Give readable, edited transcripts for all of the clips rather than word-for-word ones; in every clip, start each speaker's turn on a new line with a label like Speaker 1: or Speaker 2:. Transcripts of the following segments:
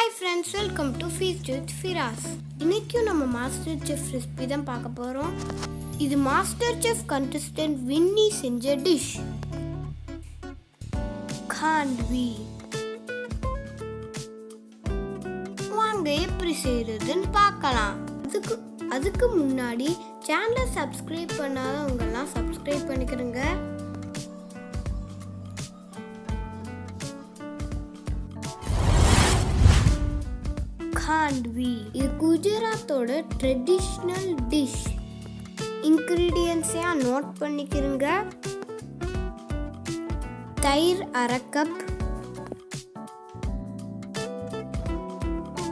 Speaker 1: Hi friends, welcome to Feast with Firas. இன்னைக்கும் நம்ம master chef recipe தான் பார்க்க போறோம். இது மாஸ்டர் செஃப் கண்டஸ்டன்ட் வின்னி செஞ்ச டிஷ் Khandvi. வாங்க எப்படி செய்யறதுன்னு பார்க்கலாம். அதுக்கு முன்னாடி சேனலை சப்ஸ்கிரைப் பண்ணாதவங்க எல்லாம் சப்ஸ்கிரைப் பண்ணிக்கிறங்க. Khandvi இது குஜராத்தோட ட்ரெடிஷ்னல் டிஷ். இன்கிரீடியன்ட்ஸை நோட் பண்ணிக்கிறங்க. தயிர் 1/2 கப்,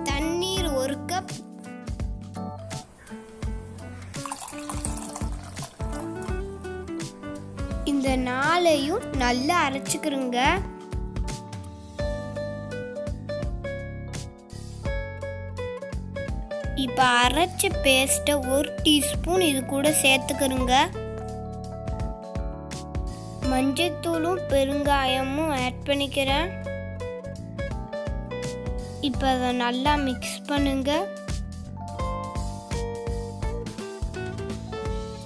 Speaker 1: தண்ணீர் 1 கப், இந்த 4ஐயும் நல்லா அரைச்சுக்கிறங்க. இப்போ அரைச்ச பேஸ்ட்டை 1 டீஸ்பூன் இது கூட சேர்த்துக்கிறங்க. மஞ்சத்தூளும் பெருங்காயமும் ஆட் பண்ணிக்கிறேன். இப்போ அதை நல்லா மிக்ஸ் பண்ணுங்க.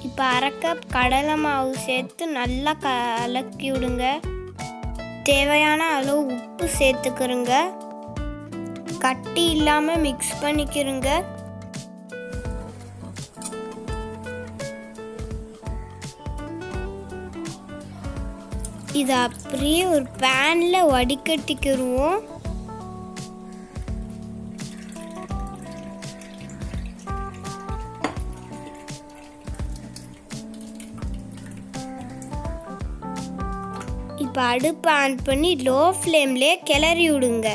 Speaker 1: இப்போ 1/2 கப் கடலை மாவு சேர்த்து நல்லா கலக்கி விடுங்க. தேவையான அளவு உப்பு சேர்த்துக்கிறங்க. கட்டி இல்லாமல் மிக்ஸ் பண்ணிக்கிறங்க. இதை அப்படியே ஒரு பேன்ல வடிகட்டிக்கிடுவோம். இப்போ அடுப்பு ஆன் பண்ணி லோ ஃப்ளேம்லேயே கிளறி விடுங்க.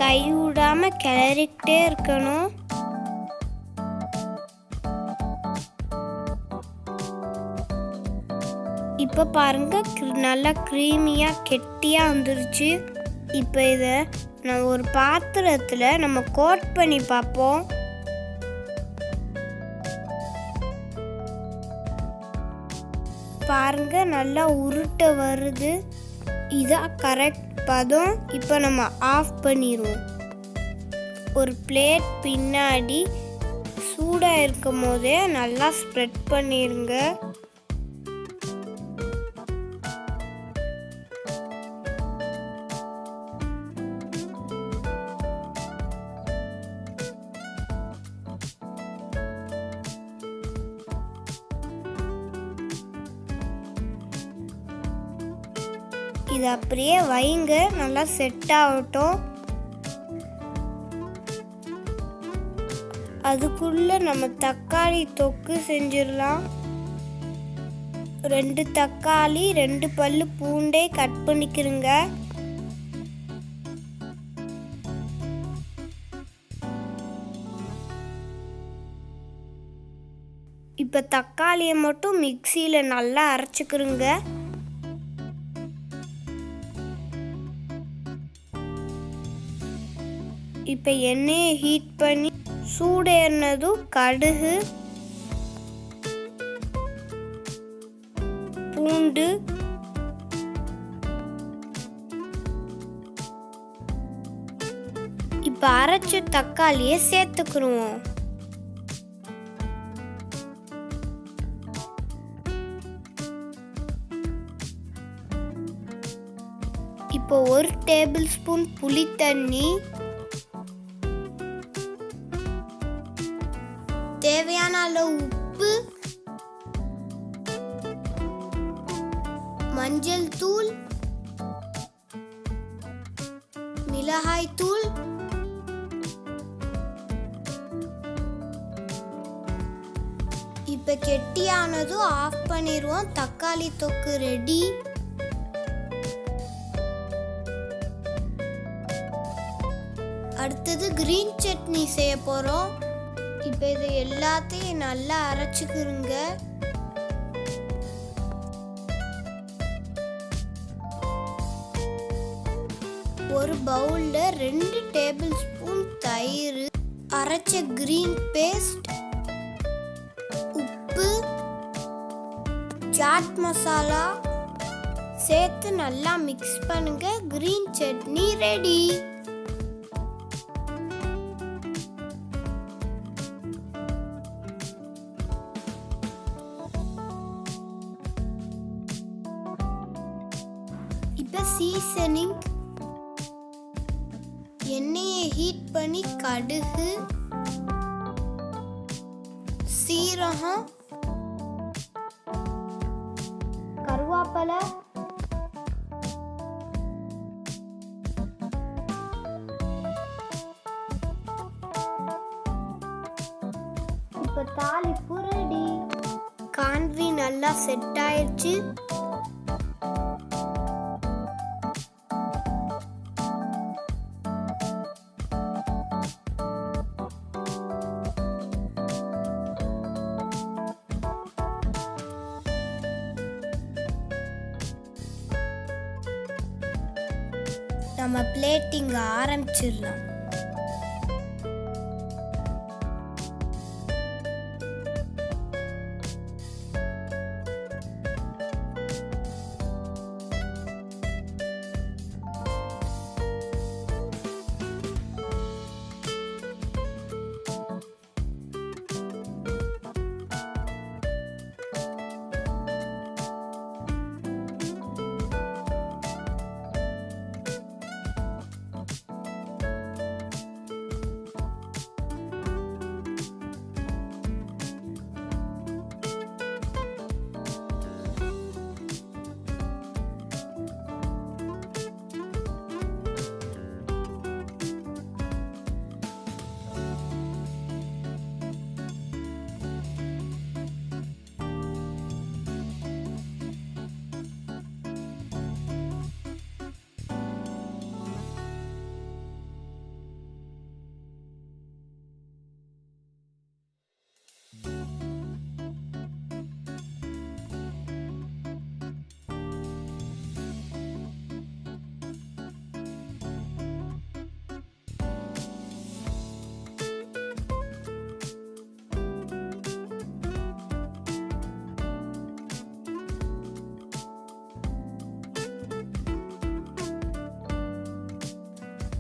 Speaker 1: கை விடாம கிளறிக்கிட்டே இருக்கணும். இப்போ பாருங்க, நல்லா க்ரீமியா கெட்டியா வந்துருச்சு. இப்போ இதை நம்ம ஒரு பாத்திரத்தில் நம்ம கோட் பண்ணி பார்ப்போம். பாருங்க, நல்லா உருட்ட வருது. இதான் கரெக்ட் பதம். இப்போ நம்ம ஆஃப் பண்ணிடுவோம். ஒரு பிளேட் பின்னாடி சூடாக இருக்கும் போதே நல்லா ஸ்ப்ரெட் பண்ணிடுங்க. இது அப்படியே வைங்க, நல்லா செட் ஆகட்டும். அதுக்குள்ள நம்ம தக்காளி தொக்கு செஞ்சிடலாம். 2 தக்காளி 2 பல்லு பூண்டை கட் பண்ணிக்கிறங்க. இப்போ தக்காளியை மட்டும் மிக்சியில் நல்லா அரைச்சிக்கிறங்க. இப்போ எண்ணெயை ஹீட் பண்ணி சூடேறினதும் கடுகு, பூண்டு, இப்போ அரைச்ச தக்காளியை சேர்த்துக்கிறோம். இப்போ 1 டேபிள் ஸ்பூன் புளி தண்ணி, தேவையான அளவு உப்பு, மஞ்சள் தூள், மிளகாய் தூள், இப்ப கெட்டியானதும் ஆஃப் பண்ணிடுவோம். தக்காளி தொக்கு ரெடி. அடுத்தது கிரீன் சட்னி செய்ய போறோம். இப்போ இது எல்லாத்தையும் நல்லா அரைச்சிக்கிறங்க. ஒரு பவுல்ல 2 டேபிள் ஸ்பூன் தயிர், அரைச்ச கிரீன் பேஸ்ட், உப்பு, சாட் மசாலா சேர்த்து நல்லா மிக்ஸ் பண்ணுங்க. Green chutney ready. இப்போ சீசனிங், எண்ணெயை ஹீட் பண்ணி கடுகு, சீரகம், கருவேப்பிலை, இப்போ தாளிப்பு ரெடி. காண்வி நல்லா செட் ஆயிடுச்சு. நம்ம பிளேட்டிங் ஆரம்பிச்சிடலாம்.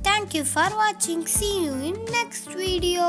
Speaker 1: Thank you for watching. See you in next video.